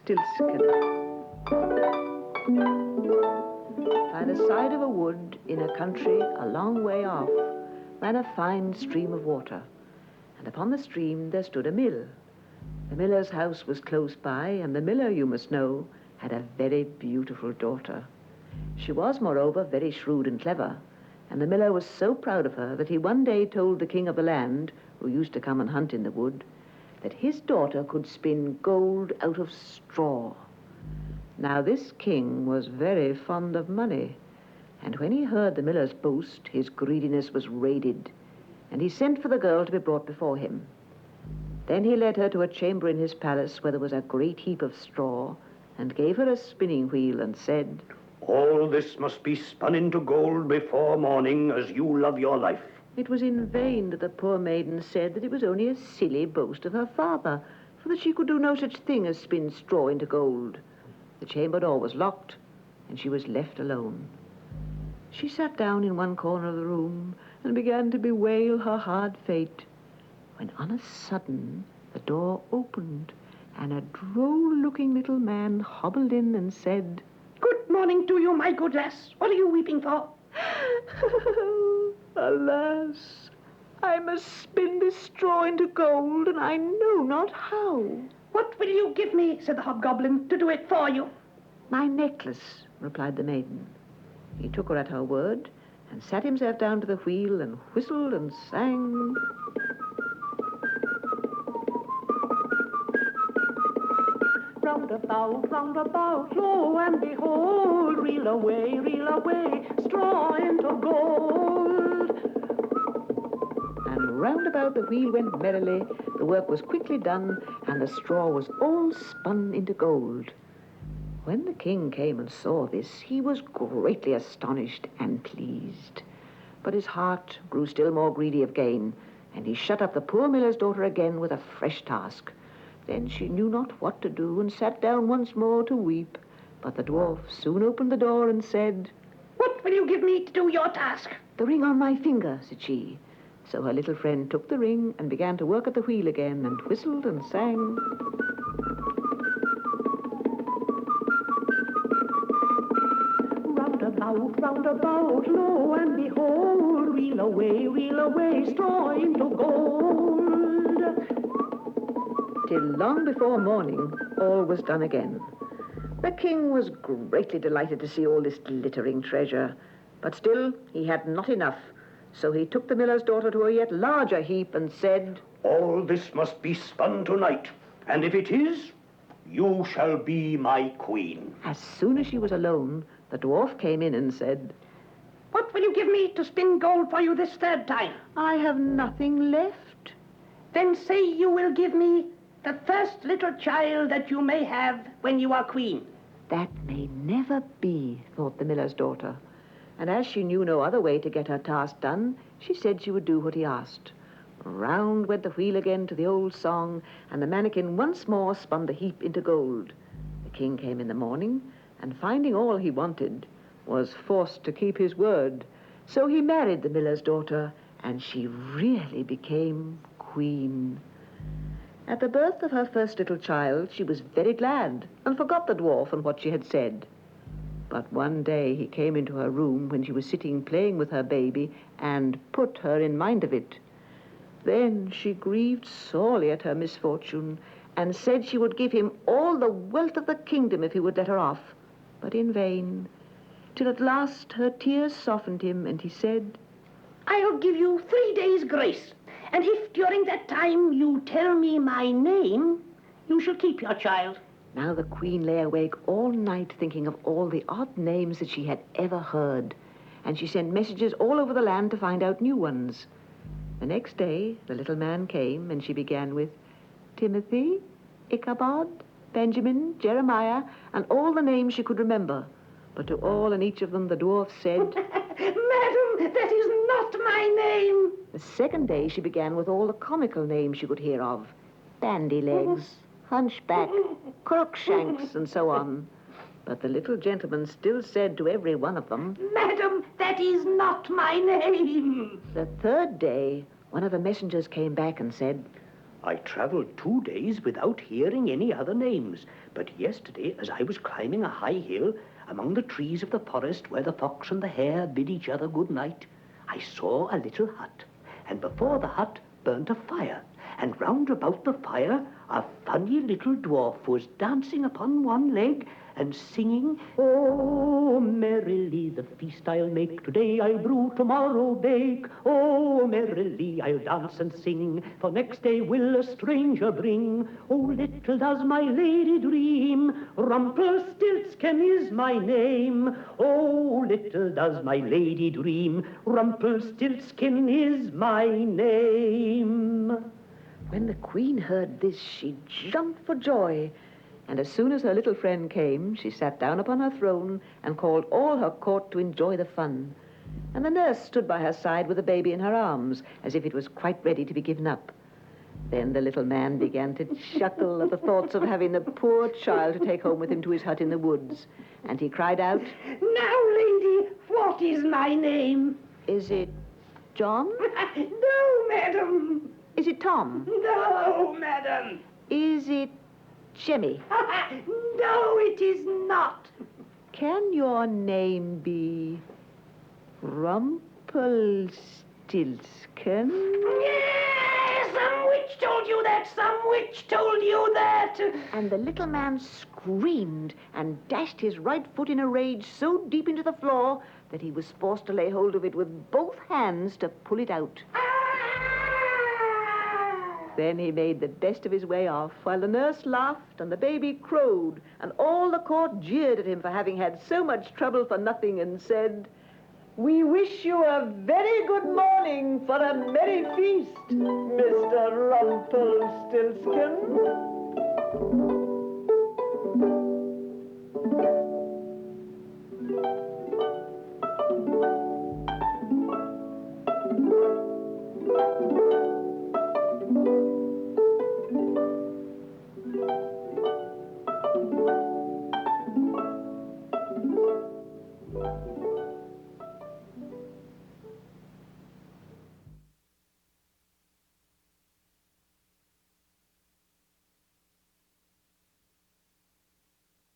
Rumpelstiltskin. By the side of a wood in a country a long way off ran a fine stream of water, and upon the stream there stood a mill. The miller's house was close by, and the miller, you must know, had a very beautiful daughter. She was, moreover, very shrewd and clever, and the miller was so proud of her that he one day told the king of the land, who used to come and hunt in the wood, that his daughter could spin gold out of straw. Now this king was very fond of money, and when he heard the miller's boast, his greediness was raided, and he sent for the girl to be brought before him. Then he led her to a chamber in his palace where there was a great heap of straw, and gave her a spinning wheel and said, "All this must be spun into gold before morning, as you love your life." It was in vain that the poor maiden said that it was only a silly boast of her father, for that she could do no such thing as spin straw into gold. The chamber door was locked, and she was left alone. She sat down in one corner of the room and began to bewail her hard fate, when on a sudden the door opened, and a droll-looking little man hobbled in and said, "Good morning to you, my good lass. What are you weeping for?" "Alas, I must spin this straw into gold, and I know not how." "What will you give me," said the hobgoblin, "to do it for you?" "My necklace," replied the maiden. He took her at her word, and sat himself down to the wheel, and whistled and sang. Round about, lo and behold, reel away, straw into gold. And round about the wheel went merrily, the work was quickly done, and the straw was all spun into gold. When the king came and saw this, he was greatly astonished and pleased. But his heart grew still more greedy of gain, and he shut up the poor miller's daughter again with a fresh task. Then she knew not what to do, and sat down once more to weep. But the dwarf soon opened the door and said, "What will you give me to do your task?" "The ring on my finger," said she. So her little friend took the ring and began to work at the wheel again, and whistled and sang. Round about, lo and behold, reel away, straw into gold. Till long before morning, all was done again. The king was greatly delighted to see all this glittering treasure, but still he had not enough, so he took the miller's daughter to a yet larger heap and said, "All this must be spun tonight, and if it is, you shall be my queen." As soon as she was alone, the dwarf came in and said, "What will you give me to spin gold for you this third time?" "I have nothing left." "Then say you will give me the first little child that you may have when you are queen." "That may never be," thought the miller's daughter. And as she knew no other way to get her task done, she said she would do what he asked. Round went the wheel again to the old song, and the mannikin once more spun the heap into gold. The king came in the morning, and finding all he wanted, was forced to keep his word. So he married the miller's daughter, and she really became queen. At the birth of her first little child, she was very glad, and forgot the dwarf and what she had said. But one day he came into her room when she was sitting playing with her baby, and put her in mind of it. Then she grieved sorely at her misfortune, and said she would give him all the wealth of the kingdom if he would let her off. But in vain, till at last her tears softened him, and he said, "I'll give you 3 days' grace, and if during that time you tell me my name, you shall keep your child." Now the queen lay awake all night thinking of all the odd names that she had ever heard, and she sent messages all over the land to find out new ones. The next day the little man came, and she began with Timothy, Ichabod, Benjamin, Jeremiah, and all the names she could remember. But to all and each of them the dwarf said, "Madam, that is not my name." The second day she began with all the comical names she could hear of, Bandy-legs, Hunchback, Crookshanks, and so on. But the little gentleman still said to every one of them, "Madam, that is not my name." The third day, one of the messengers came back and said, I travelled 2 days without hearing any other names, but yesterday, as I was climbing a high hill among the trees of the forest where the fox and the hare bid each other good night, I saw a little hut, and before the hut burnt a fire, and round about the fire a funny little dwarf was dancing upon one leg and singing, "Oh, merrily the feast I'll make, today I'll brew, tomorrow bake. Oh, merrily I'll dance and sing, for next day will a stranger bring. Oh, little does my lady dream, Rumpelstiltskin is my name. Oh, little does my lady dream, Rumpelstiltskin is my name." When the queen heard this, she jumped for joy, and as soon as her little friend came, she sat down upon her throne and called all her court to enjoy the fun. And the nurse stood by her side with the baby in her arms, as if it was quite ready to be given up. Then the little man began to chuckle at the thoughts of having the poor child to take home with him to his hut in the woods, and he cried out, "Now, lady, what is my name?" "Is it John? No, madam. Is it Tom? No, madam. Is it Jemmy? No, it is not. Can your name be Rumpelstiltskin?" Yes, some witch told you that. Some witch told you that. And the little man screamed and dashed his right foot in a rage so deep into the floor that he was forced to lay hold of it with both hands to pull it out. Then he made the best of his way off, while the nurse laughed and the baby crowed, and all the court jeered at him for having had so much trouble for nothing, and said, "We wish you a very good morning for a merry feast, Mr. Rumpelstiltskin."